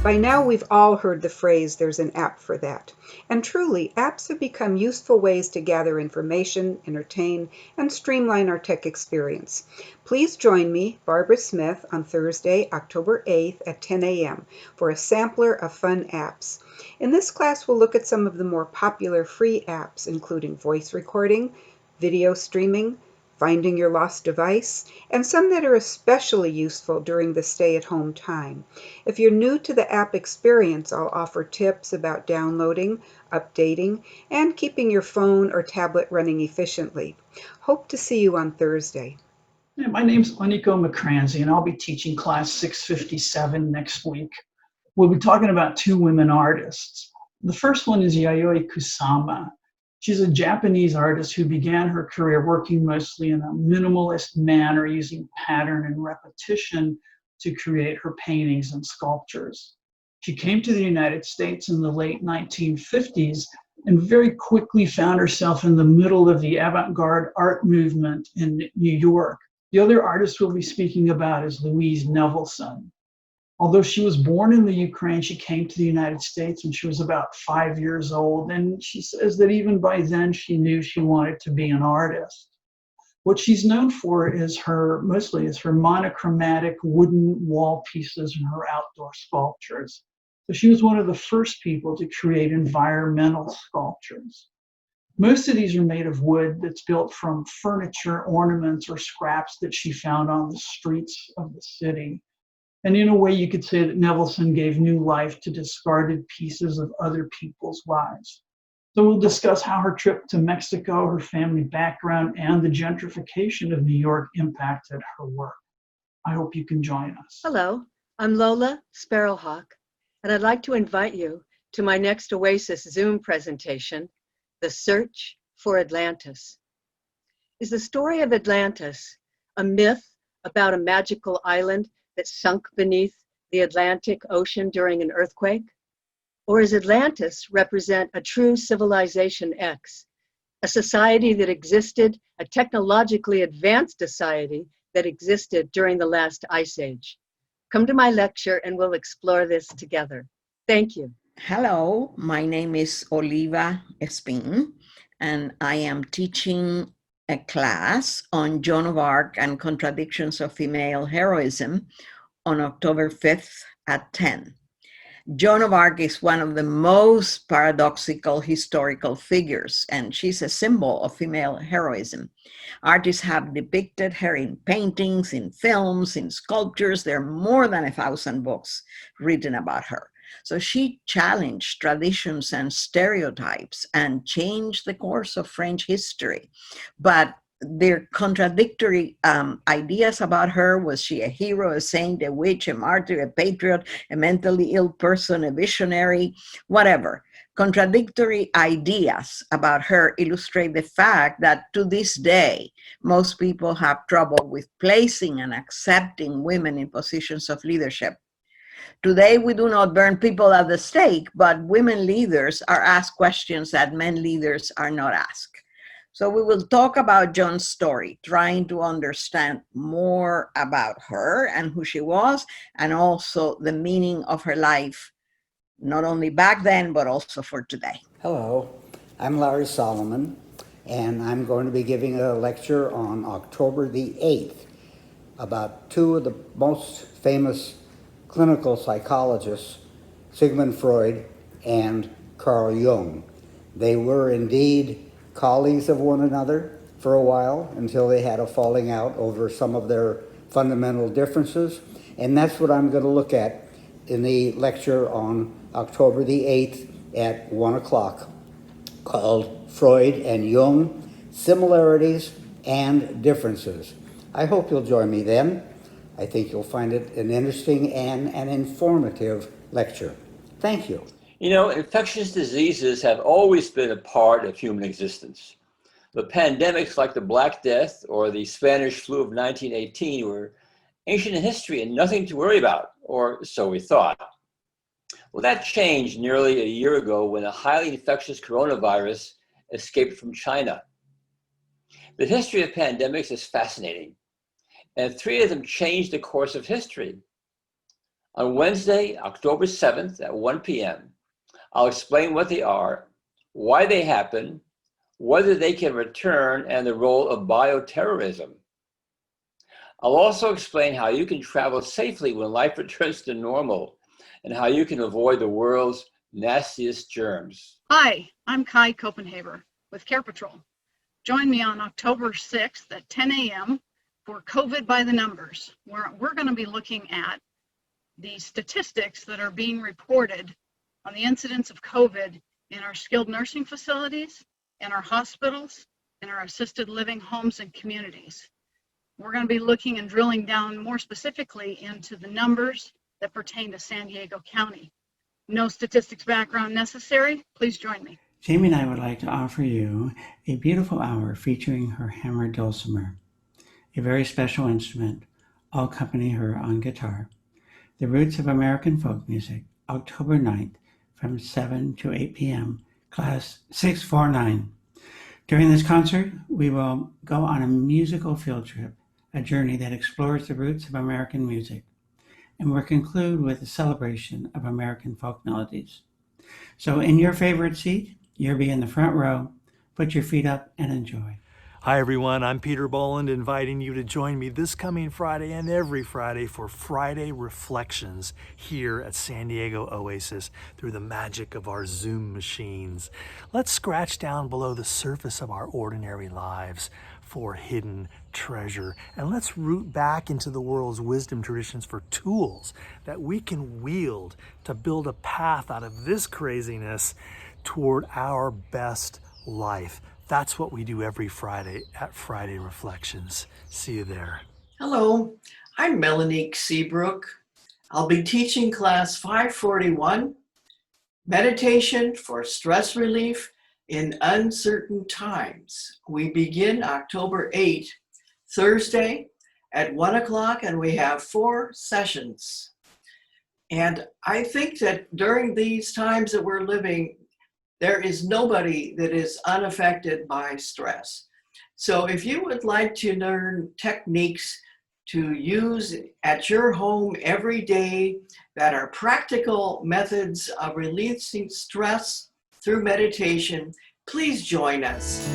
By now, we've all heard the phrase, there's an app for that. And truly, apps have become useful ways to gather information, entertain, and streamline our tech experience. Please join me, Barbara Smith, on Thursday, October 8th at 10 a.m. for a sampler of fun apps. In this class, we'll look at some of the more popular free apps, including voice recording, video streaming, finding your lost device, and some that are especially useful during the stay-at-home time. If you're new to the app experience, I'll offer tips about downloading, updating, and keeping your phone or tablet running efficiently. Hope to see you on Thursday. Yeah, my name's Aniko Makranczy, and I'll be teaching class 657 next week. We'll be talking about two women artists. The first one is Yayoi Kusama. She's a Japanese artist who began her career working mostly in a minimalist manner, using pattern and repetition to create her paintings and sculptures. She came to the United States in the late 1950s and very quickly found herself in the middle of the avant-garde art movement in New York. The other artist we'll be speaking about is Louise Nevelson. Although she was born in the Ukraine, she came to the United States when she was about 5 years old, and she says that even by then she knew she wanted to be an artist. What she's known for is mostly her monochromatic wooden wall pieces and her outdoor sculptures. So she was one of the first people to create environmental sculptures. Most of these are made of wood that's built from furniture, ornaments, or scraps that she found on the streets of the city. And in a way, you could say that Nevelson gave new life to discarded pieces of other people's lives. So we'll discuss how her trip to Mexico, her family background, and the gentrification of New York impacted her work. I hope you can join us. Hello, I'm Lola, Sparrowhawk, and I'd like to invite you to my next Oasis Zoom presentation, The Search for Atlantis. Is the story of Atlantis a myth about a magical island that sunk beneath the Atlantic Ocean during an earthquake? Or does Atlantis represent a true civilization X, a society that existed, a technologically advanced society that existed during the last ice age? Come to my lecture and we'll explore this together. Thank you. Hello, my name is Oliva Espín, and I am teaching a class on Joan of Arc and contradictions of female heroism on October 5th at 10. Joan of Arc is one of the most paradoxical historical figures, and she's a symbol of female heroism. Artists have depicted her in paintings, in films, in sculptures. There are more than 1,000 books written about her. So she challenged traditions and stereotypes and changed the course of French history. But their contradictory ideas about her. Was she a hero, a saint, a witch, a martyr, a patriot, a mentally ill person, a visionary, whatever? Contradictory ideas about her illustrate the fact that to this day, most people have trouble with placing and accepting women in positions of leadership. Today, we do not burn people at the stake, but women leaders are asked questions that men leaders are not asked. So we will talk about Joan's story, trying to understand more about her and who she was, and also the meaning of her life, not only back then, but also for today. Hello, I'm Larry Solomon, and I'm going to be giving a lecture on October the 8th about two of the most famous clinical psychologists, Sigmund Freud and Carl Jung. They were indeed colleagues of one another for a while until they had a falling out over some of their fundamental differences. And that's what I'm going to look at in the lecture on October the 8th at 1 o'clock, called Freud and Jung, Similarities and Differences. I hope you'll join me then. I think you'll find it an interesting and an informative lecture. Thank you. You know, infectious diseases have always been a part of human existence. But pandemics like the Black Death or the Spanish flu of 1918 were ancient history and nothing to worry about, or so we thought. Well, that changed nearly a year ago when a highly infectious coronavirus escaped from China. The history of pandemics is fascinating, and 3 of them changed the course of history. On Wednesday, October 7th at 1 p.m., I'll explain what they are, why they happen, whether they can return, and the role of bioterrorism. I'll also explain how you can travel safely when life returns to normal and how you can avoid the world's nastiest germs. Hi, I'm Kai Copenhaver with Care Patrol. Join me on October 6th at 10 a.m. for COVID by the Numbers, where we're going to be looking at the statistics that are being reported on the incidence of COVID in our skilled nursing facilities, in our hospitals, in our assisted living homes and communities. We're going to be looking and drilling down more specifically into the numbers that pertain to San Diego County. No statistics background necessary. Please join me. Jamie and I would like to offer you a beautiful hour featuring her hammered dulcimer, a very special instrument. I'll accompany her on guitar. The Roots of American Folk Music, October 9th from 7 to 8 p.m., class 649. During this concert, we will go on a musical field trip, a journey that explores the roots of American music, and we'll conclude with a celebration of American folk melodies. So in your favorite seat, you'll be in the front row. Put your feet up and enjoy. Hi everyone, I'm Peter Bolland, inviting you to join me this coming Friday and every Friday for Friday Reflections here at San Diego Oasis through the magic of our Zoom machines. Let's scratch down below the surface of our ordinary lives for hidden treasure, and let's root back into the world's wisdom traditions for tools that we can wield to build a path out of this craziness toward our best life. That's what we do every Friday at Friday Reflections. See you there. Hello, I'm Melynnique Seabrook. I'll be teaching class 541, Meditation for Stress Relief in Uncertain Times. We begin October 8th, Thursday at 1 o'clock, and we have 4 sessions. And I think that during these times that we're living, there is nobody that is unaffected by stress. So if you would like to learn techniques to use at your home every day that are practical methods of releasing stress through meditation, please join us.